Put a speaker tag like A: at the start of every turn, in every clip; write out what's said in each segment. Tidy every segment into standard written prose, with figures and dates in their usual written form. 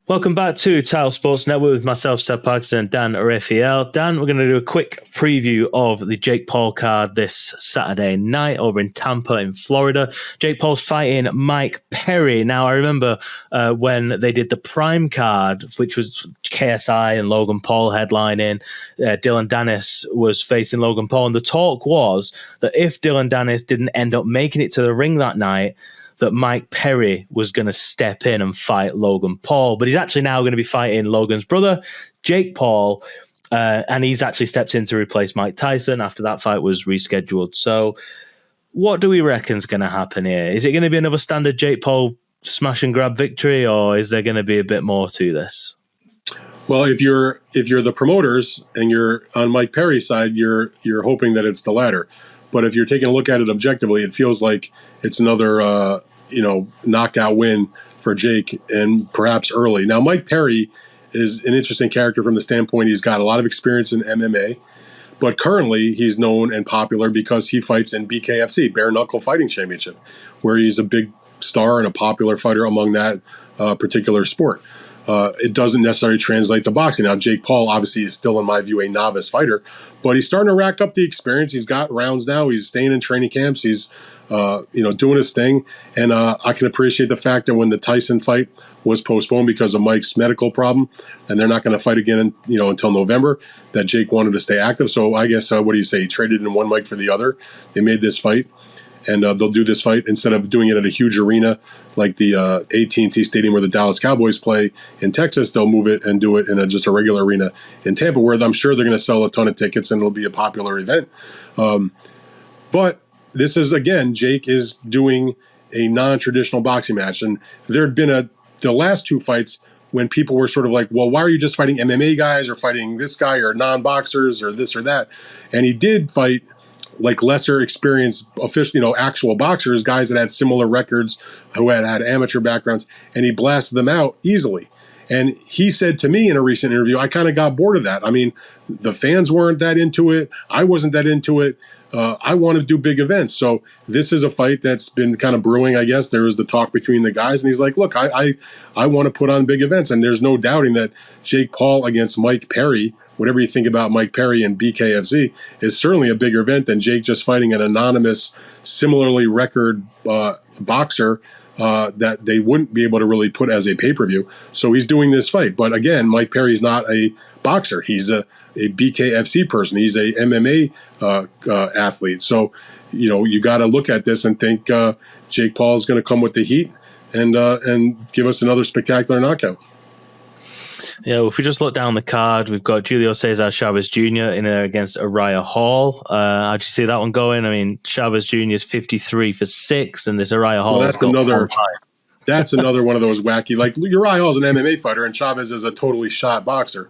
A: Welcome back to Title Sports Network with myself, Seb Parkinson, and Dan Rafael. Dan, we're going to do a quick preview of the Jake Paul card this Saturday night over in Tampa in Florida. Jake Paul's fighting Mike Perry. Now, I remember when they did the Prime card, which was KSI and Logan Paul headlining, Dylan Dennis was facing Logan Paul, and the talk was that if Dylan Dennis didn't end up making it to the ring that night, that Mike Perry was going to step in and fight Logan Paul. But he's actually now going to be fighting Logan's brother, Jake Paul, and he's actually stepped in to replace Mike Tyson after that fight was rescheduled. So what do we reckon is going to happen here? Is it going to be another standard Jake Paul smash and grab victory, or is there going to be a bit more to this?
B: Well, if you're the promoters and you're on Mike Perry's side, you're hoping that it's the latter. But if you're taking a look at it objectively, it feels like it's another knockout win for Jake, and perhaps early. Now, Mike Perry is an interesting character from the standpoint he's got a lot of experience in MMA, but currently he's known and popular because he fights in BKFC, Bare Knuckle Fighting Championship, where he's a big star and a popular fighter among that particular sport. It doesn't necessarily translate to boxing. Now, Jake Paul obviously is still, in my view, a novice fighter, but he's starting to rack up the experience. He's got rounds now. He's staying in training camps. He's doing his thing. And I can appreciate the fact that when the Tyson fight was postponed because of Mike's medical problem, and they're not going to fight again, until November, that Jake wanted to stay active. So I guess, what do you say? He traded in one Mike for the other. They made this fight. And they'll do this fight instead of doing it at a huge arena like the AT&T Stadium where the Dallas Cowboys play in Texas. They'll move it and do it in just a regular arena in Tampa, where I'm sure they're going to sell a ton of tickets and it'll be a popular event. But this is, again, Jake is doing a non-traditional boxing match. And there had been the last two fights when people were sort of like, well, why are you just fighting MMA guys or fighting this guy or non-boxers or this or that? And he did fight like lesser experienced official, actual boxers, guys that had similar records, who had amateur backgrounds, and he blasted them out easily. And he said to me in a recent interview, I kind of got bored of that. I mean, the fans weren't that into it. I wasn't that into it. I want to do big events. So this is a fight that's been kind of brewing, I guess. There was the talk between the guys, and he's like, look, I want to put on big events. And there's no doubting that Jake Paul against Mike Perry, whatever you think about Mike Perry and BKFC, is certainly a bigger event than Jake just fighting an anonymous, similarly record boxer that they wouldn't be able to really put as a pay-per-view. So he's doing this fight. But again, Mike Perry's not a boxer. He's a BKFC person. He's a MMA athlete. So, you got to look at this and think Jake Paul is going to come with the heat and give us another spectacular knockout.
A: Yeah, if we just look down the card, we've got Julio Cesar Chavez Jr. in there against Uriah Hall. How do you see that one going? I mean, Chavez Jr. is 53 for 6, and this Uriah Hall.
B: Well, that's another one of those wacky. Like Uriah Hall is an MMA fighter, and Chavez is a totally shot boxer.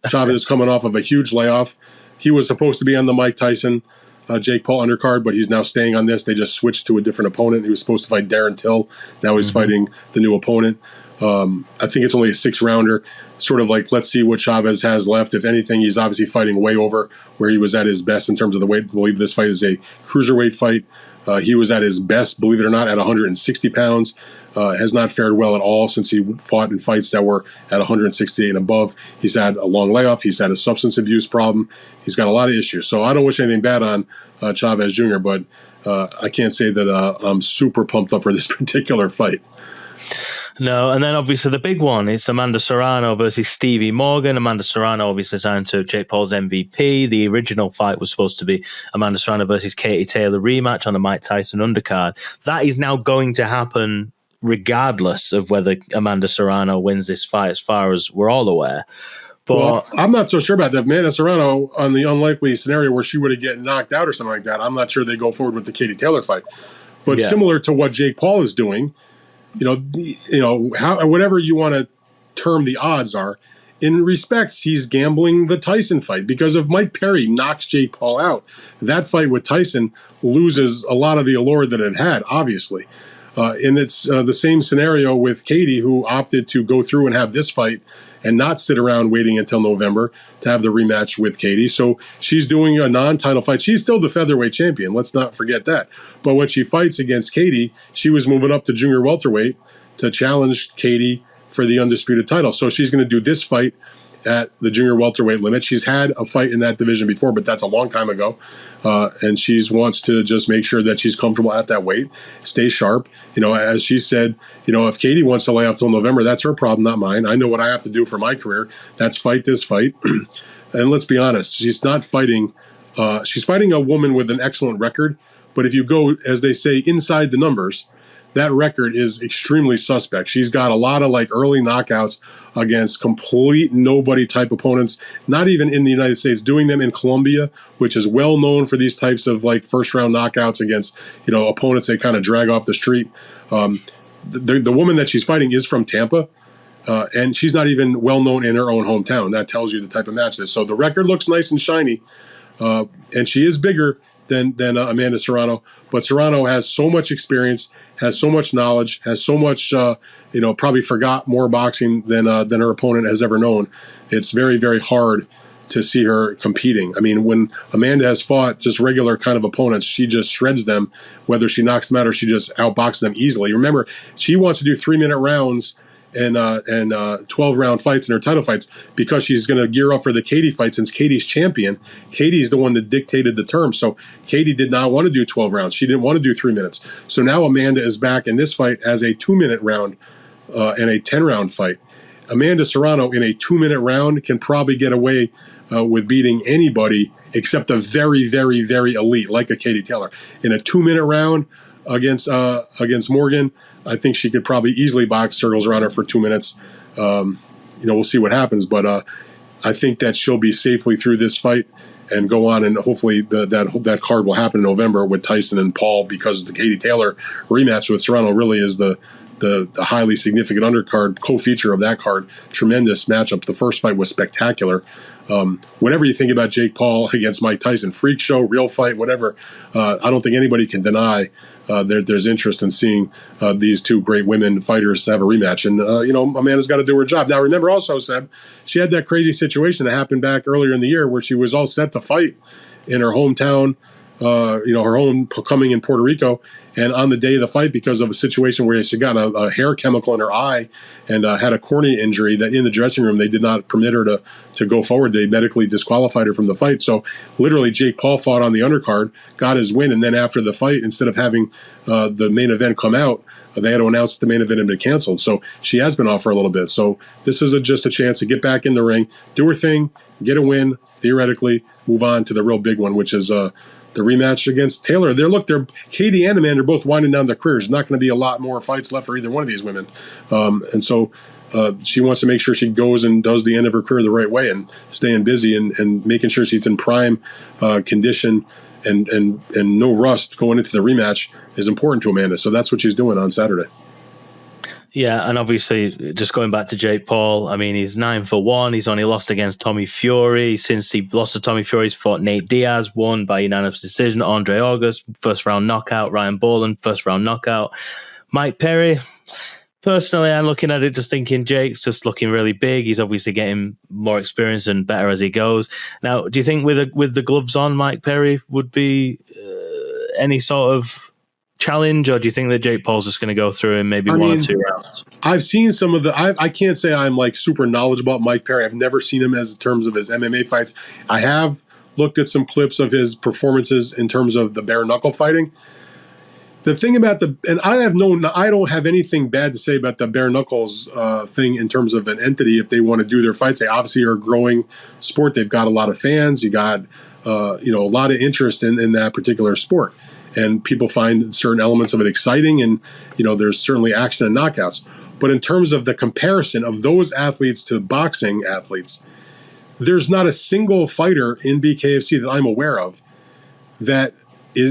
B: Chavez is coming off of a huge layoff. He was supposed to be on the Mike Tyson, Jake Paul undercard, but he's now staying on this. They just switched to a different opponent. He was supposed to fight Darren Till. Now he's fighting the new opponent. I think it's only a 6-rounder, sort of like, let's see what Chavez has left. If anything, he's obviously fighting way over where he was at his best in terms of the weight. I believe this fight is a cruiserweight fight. He was at his best, believe it or not, at 160 pounds. Has not fared well at all since he fought in fights that were at 168 and above. He's had a long layoff. He's had a substance abuse problem. He's got a lot of issues. So I don't wish anything bad on Chavez Jr., but I can't say that I'm super pumped up for this particular fight.
A: No, and then obviously the big one is Amanda Serrano versus Stevie Morgan. Amanda Serrano obviously signed to Jake Paul's MVP. The original fight was supposed to be Amanda Serrano versus Katie Taylor rematch on the Mike Tyson undercard. That is now going to happen regardless of whether Amanda Serrano wins this fight, as far as we're all aware. But
B: I'm not so sure about that. Amanda Serrano, on the unlikely scenario where she would get knocked out or something like that, I'm not sure they go forward with the Katie Taylor fight. But similar to what Jake Paul is doing, whatever you want to term the odds are, in respects, he's gambling the Tyson fight, because if Mike Perry knocks Jake Paul out, that fight with Tyson loses a lot of the allure that it had, obviously. And it's the same scenario with Katie, who opted to go through and have this fight and not sit around waiting until November to have the rematch with Katie. So she's doing a non-title fight. She's still the featherweight champion. Let's not forget that. But when she fights against Katie, she was moving up to junior welterweight to challenge Katie for the undisputed title. So she's going to do this fight at the junior welterweight limit. She's had a fight in that division before, but that's a long time ago. And she wants to just make sure that she's comfortable at that weight, stay sharp. As she said, if Katie wants to lay off till November, that's her problem, not mine. I know what I have to do for my career. That's fight this fight. And let's be honest, she's not fighting. She's fighting a woman with an excellent record. But if you go, as they say, inside the numbers, that record is extremely suspect. She's got a lot of early knockouts against complete nobody type opponents, not even in the United States, doing them in Colombia, which is well known for these types of first round knockouts against, opponents they kind of drag off the street. The woman that she's fighting is from Tampa, and she's not even well known in her own hometown. That tells you the type of match it is. So the record looks nice and shiny, and she is bigger than Amanda Serrano, but Serrano has so much experience, has so much knowledge, has so much, probably forgot more boxing than her opponent has ever known. It's very, very hard to see her competing. I mean, when Amanda has fought just regular kind of opponents, she just shreds them, whether she knocks them out or she just outboxes them easily. Remember, she wants to do 3-minute rounds and 12-round fights in her title fights because she's going to gear up for the Katie fight since Katie's champion. Katie's the one that dictated the terms. So Katie did not want to do 12 rounds. She didn't want to do 3 minutes. So now Amanda is back in this fight as a 2-minute round and a 10-round fight. Amanda Serrano in a 2-minute round can probably get away with beating anybody except a very, very, very elite like a Katie Taylor. In a 2-minute round against Morgan, I think she could probably easily box circles around her for 2 minutes. We'll see what happens, but I think that she'll be safely through this fight and go on, and hopefully that card will happen in November with Tyson and Paul, because the Katie Taylor rematch with Serrano really is the highly significant undercard co-feature of that card. Tremendous matchup. The first fight was spectacular. Whatever you think about Jake Paul against Mike Tyson, freak show, real fight, whatever, I don't think anybody can deny there's interest in seeing these two great women fighters have a rematch. And, Amanda's got to do her job. Now, remember also, Seb, she had that crazy situation that happened back earlier in the year where she was all set to fight in her hometown, her homecoming in Puerto Rico. And on the day of the fight, because of a situation where she got a hair chemical in her eye and had a cornea injury, that in the dressing room they did not permit her to go forward. They medically disqualified her from the fight. So literally Jake Paul fought on the undercard, got his win, and then after the fight, instead of having the main event come out, they had to announce that the main event had been canceled. So she has been off for a little bit. So this is just a chance to get back in the ring, do her thing, get a win, theoretically, move on to the real big one, which is the rematch against Taylor. Katie and Amanda are both winding down their careers. There's not going to be a lot more fights left for either one of these women. And so she wants to make sure she goes and does the end of her career the right way and staying busy and making sure she's in prime condition and no rust going into the rematch is important to Amanda. So that's what she's doing on Saturday.
A: Yeah, and obviously, just going back to Jake Paul, I mean, he's 9-1. He's only lost against Tommy Fury. Since he lost to Tommy Fury, he's fought Nate Diaz, won by unanimous decision. Andre August, first round knockout. Ryan Boland, first round knockout. Mike Perry, personally, I'm looking at it just thinking Jake's just looking really big. He's obviously getting more experience and better as he goes. Now, do you think with the gloves on, Mike Perry would be any sort of challenge, or do you think that Jake Paul's just going to go through in maybe one or two rounds?
B: I've seen some of I can't say I'm super knowledgeable about Mike Perry. I've never seen him in terms of his MMA fights. I have looked at some clips of his performances in terms of the bare knuckle fighting. The thing about I don't have anything bad to say about the bare knuckles thing in terms of an entity. If they want to do their fights, they obviously are a growing sport. They've got a lot of fans. You got a lot of interest in that particular sport. And people find certain elements of it exciting, and there's certainly action and knockouts. But in terms of the comparison of those athletes to boxing athletes, there's not a single fighter in BKFC that I'm aware of that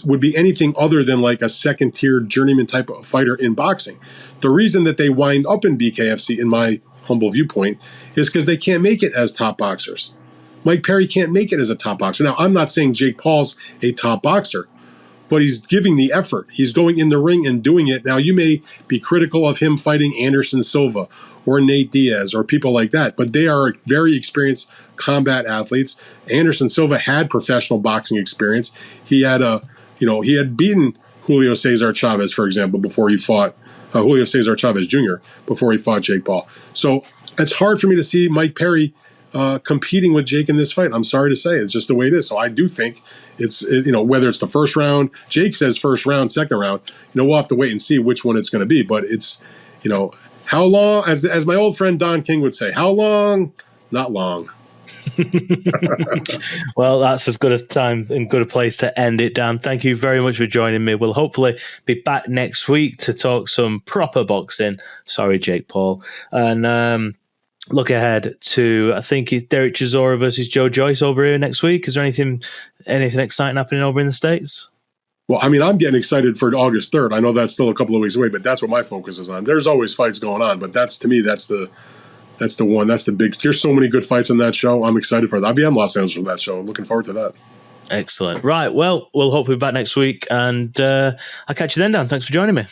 B: would be anything other than like a second-tier journeyman type of fighter in boxing. The reason that they wind up in BKFC, in my humble viewpoint, is because they can't make it as top boxers. Mike Perry can't make it as a top boxer. Now, I'm not saying Jake Paul's a top boxer, but he's giving the effort. He's going in the ring and doing it. Now, you may be critical of him fighting Anderson Silva or Nate Diaz or people like that, but they are very experienced combat athletes. Anderson Silva had professional boxing experience. He had he had beaten Julio Cesar Chavez, for example, before he fought Julio Cesar Chavez Jr. before he fought Jake Paul. So it's hard for me to see Mike Perry competing with Jake in this fight. I'm sorry to say, it's just the way it is. So I do think whether it's the first round, Jake says first round, second round, we'll have to wait and see which one it's going to be. But it's, how long, as my old friend Don King would say, how long? Not long.
A: Well, that's as good a time and good a place to end it, Dan. Thank you very much for joining me. We'll hopefully be back next week to talk some proper boxing. Sorry, Jake Paul. And look ahead to, I think it's Derek Chisora versus Joe Joyce over here next week. Is there anything exciting happening over in the States?
B: Well, I mean, I'm getting excited for August 3rd. I know that's still a couple of weeks away, but that's what my focus is on. There's always fights going on, but that's the one. That's the big. There's so many good fights on that show. I'm excited for that. I'll be in Los Angeles for that show. Looking forward to that.
A: Excellent. Right. Well, we'll hopefully be back next week, and I'll catch you then, Dan. Thanks for joining me.